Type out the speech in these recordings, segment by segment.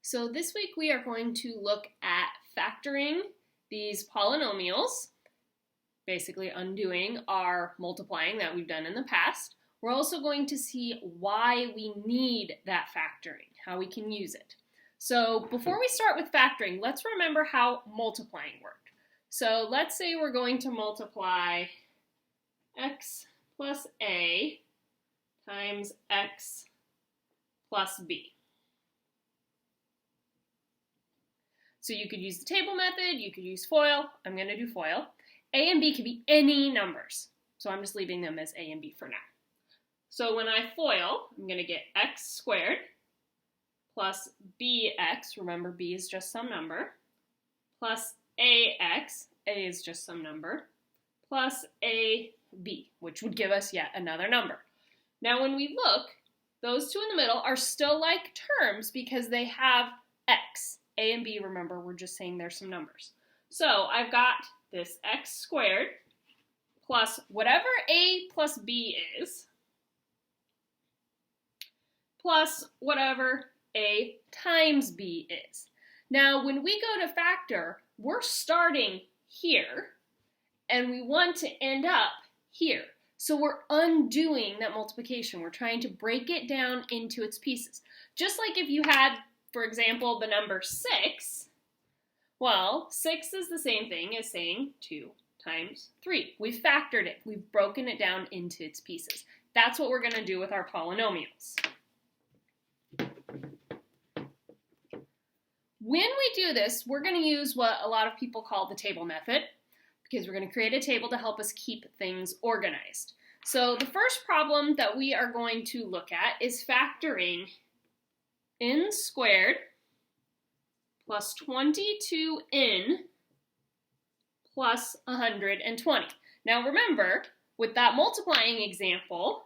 So this week we are going to look at factoring these polynomials, basically undoing our multiplying that we've done in the past. We're also going to see why we need that factoring, how we can use it. So before we start with factoring, let's remember how multiplying worked. So let's say we're going to multiply x plus a times x plus b. So you could use the table method, you could use FOIL. I'm going to do FOIL. A and b could be any numbers. So I'm just leaving them as a and b for now. So when I FOIL, I'm going to get x squared plus bx, remember b is just some number, plus ax, a is just some number, plus ab, which would give us yet another number. Now when we look, those two in the middle are still like terms because they have x. A and b, remember, we're just saying there's some numbers. So I've got this x squared plus whatever a plus b is, plus whatever a times b is. Now, when we go to factor, we're starting here, and we want to end up here. So we're undoing that multiplication. We're trying to break it down into its pieces. Just like if you had, for example, the number 6, well, 6 is the same thing as saying 2 times 3. We've factored it. We've broken it down into its pieces. That's what we're going to do with our polynomials. When we do this, we're going to use what a lot of people call the table method, because we're going to create a table to help us keep things organized. So the first problem that we are going to look at is factoring n squared plus 22n plus 120. Now remember, with that multiplying example,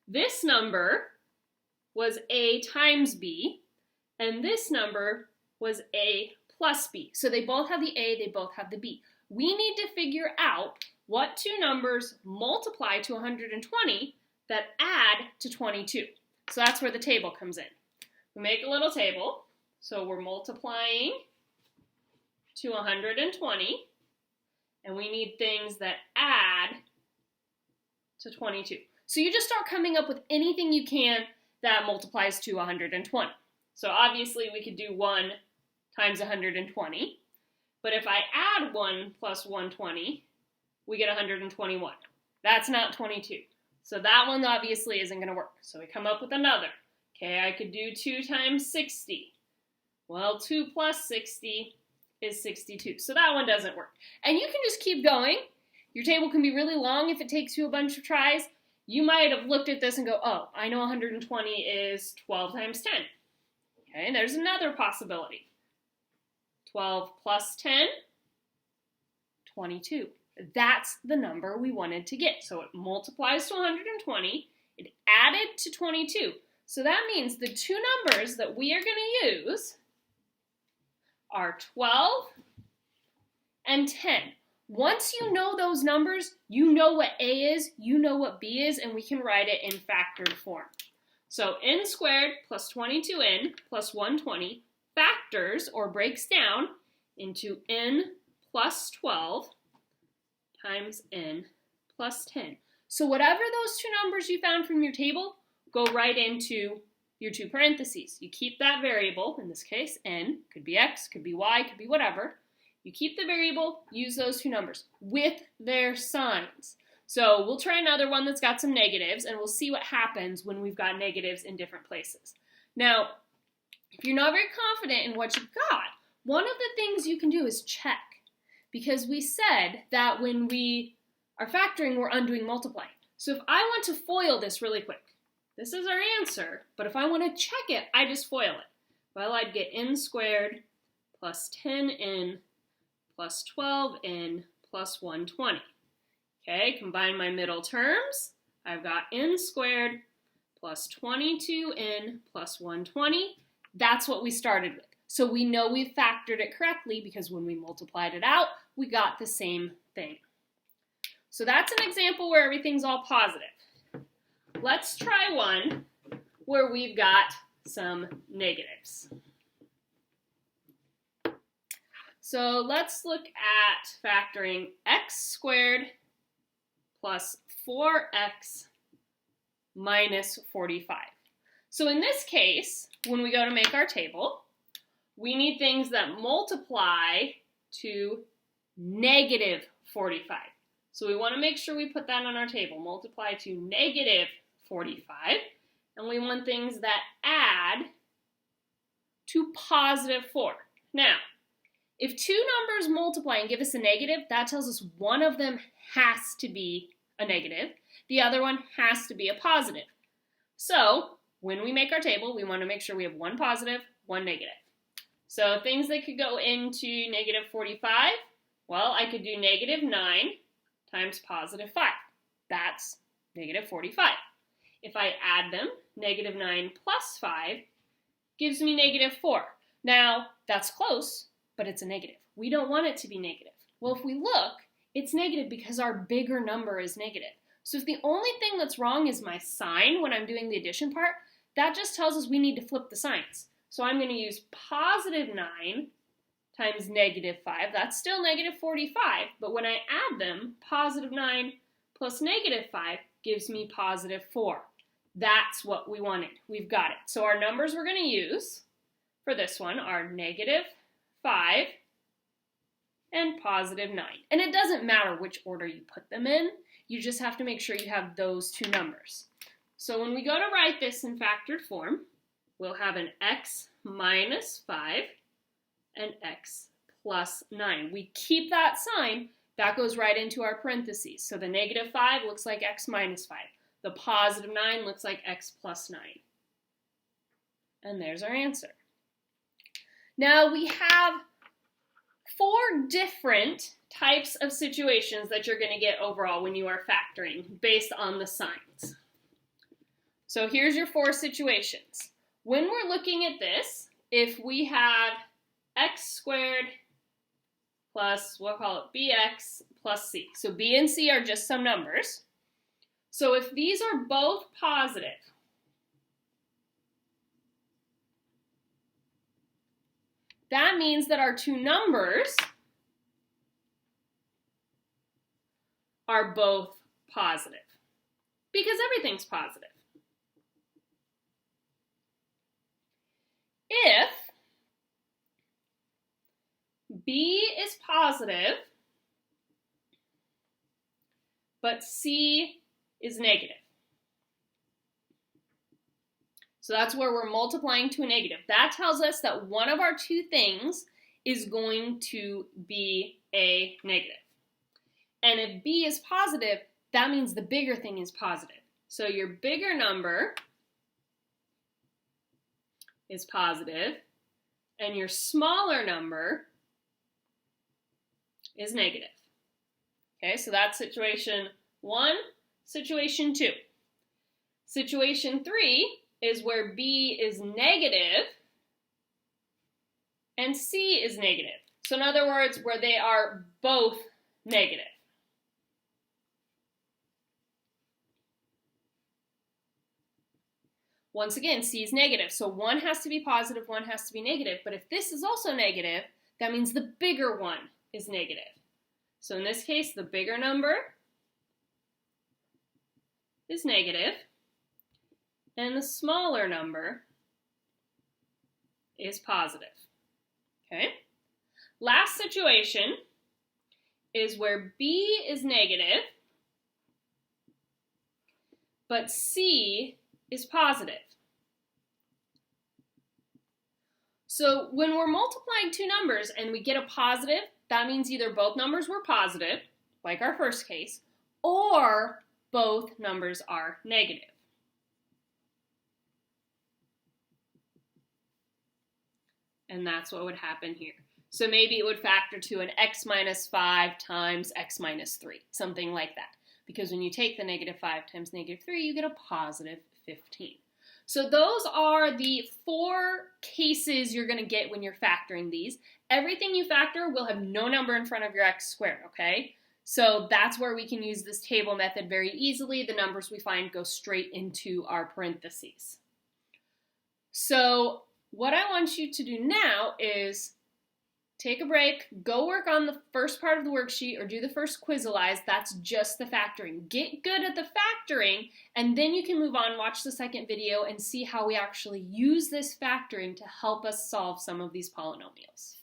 this number was a times b, and this number was a plus b. So they both have the a, they both have the b. We need to figure out what two numbers multiply to 120 that add to 22. So that's where the table comes in. We make a little table, so we're multiplying to 120, and we need things that add to 22. So you just start coming up with anything you can that multiplies to 120. So obviously we could do 1 times 120, but if I add 1 plus 120, we get 121. That's not 22. So that one obviously isn't going to work. So we come up with another. Okay, I could do 2 times 60. Well, 2 plus 60 is 62. So that one doesn't work. And you can just keep going. Your table can be really long if it takes you a bunch of tries. You might have looked at this and go, oh, I know 120 is 12 times 10. Okay, there's another possibility. 12 plus 10, 22. That's the number we wanted to get. So it multiplies to 120. It added to 22. So that means the two numbers that we are going to use are 12 and 10. Once you know those numbers, you know what A is, you know what B is, and we can write it in factored form. So n squared plus 22n plus 120 factors or breaks down into n plus 12 times n plus 10. So whatever those two numbers you found from your table, go right into your two parentheses. You keep that variable, in this case n, could be x, could be y, could be whatever. You keep the variable, use those two numbers with their signs. So we'll try another one that's got some negatives, and we'll see what happens when we've got negatives in different places. Now, if you're not very confident in what you've got, one of the things you can do is check. Because we said that when we are factoring, we're undoing multiplying. So if I want to FOIL this really quick, this is our answer, but if I want to check it, I just FOIL it. Well, I'd get n squared plus 10n plus 12n plus 120. Okay, combine my middle terms. I've got n squared plus 22n plus 120. That's what we started with. So we know we factored it correctly because when we multiplied it out, we got the same thing. So that's an example where everything's all positive. Let's try one where we've got some negatives. So let's look at factoring x squared plus 4x minus 45. So in this case, when we go to make our table, we need things that multiply to negative 45. So we want to make sure we put that on our table, multiply to negative 45. And we want things that add to positive 4. Now, if two numbers multiply and give us a negative, that tells us one of them has to be a negative. The other one has to be a positive. So when we make our table, we want to make sure we have one positive, one negative. So things that could go into negative 45, well, I could do negative 9 times positive 5. That's negative 45. If I add them, negative 9 plus 5 gives me negative 4. Now, that's close, but it's a negative. We don't want it to be negative. Well, if we look, it's negative because our bigger number is negative. So if the only thing that's wrong is my sign when I'm doing the addition part, that just tells us we need to flip the signs. So I'm going to use positive 9 times negative 5. That's still negative 45, but when I add them, positive 9 plus negative 5 gives me positive 4. That's what we wanted. We've got it. So our numbers we're going to use for this one are negative 5 and positive 9. And it doesn't matter which order you put them in. You just have to make sure you have those two numbers. So when we go to write this in factored form, we'll have an x minus 5 and x plus 9. We keep that sign. That goes right into our parentheses. So the negative 5 looks like x minus 5. The positive 9 looks like x plus 9. And there's our answer. Now we have 4 different types of situations that you're going to get overall when you are factoring based on the signs. So here's your 4 situations. When we're looking at this, if we have x squared plus, we'll call it bx plus c. So b and c are just some numbers. So if these are both positive, that means that our two numbers are both positive because everything's positive. If b is positive, but c is negative. So that's where we're multiplying to a negative. That tells us that one of our two things is going to be a negative. And if b is positive, that means the bigger thing is positive. So your bigger number is positive, and your smaller number is negative. Okay, so that's situation 1. Situation 2. Situation 3 is where b is negative and c is negative. So in other words, where they are both negative. Once again, c is negative, so one has to be positive, one has to be negative. But if this is also negative, that means the bigger one is negative. So in this case, the bigger number is negative, and the smaller number is positive. Okay? Last situation is where b is negative, but c is positive. So when we're multiplying two numbers and we get a positive, that means either both numbers were positive, like our first case, or both numbers are negative. And that's what would happen here. So maybe it would factor to an x minus 5 times x minus 3, something like that. Because when you take the negative 5 times negative 3, you get a positive 15. So those are the 4 cases you're going to get when you're factoring these. Everything you factor will have no number in front of your x squared, okay? So that's where we can use this table method very easily. The numbers we find go straight into our parentheses. So what I want you to do now is take a break, go work on the first part of the worksheet or do the first Quizalize. That's just the factoring. Get good at the factoring, and then you can move on, watch the second video, and see how we actually use this factoring to help us solve some of these polynomials.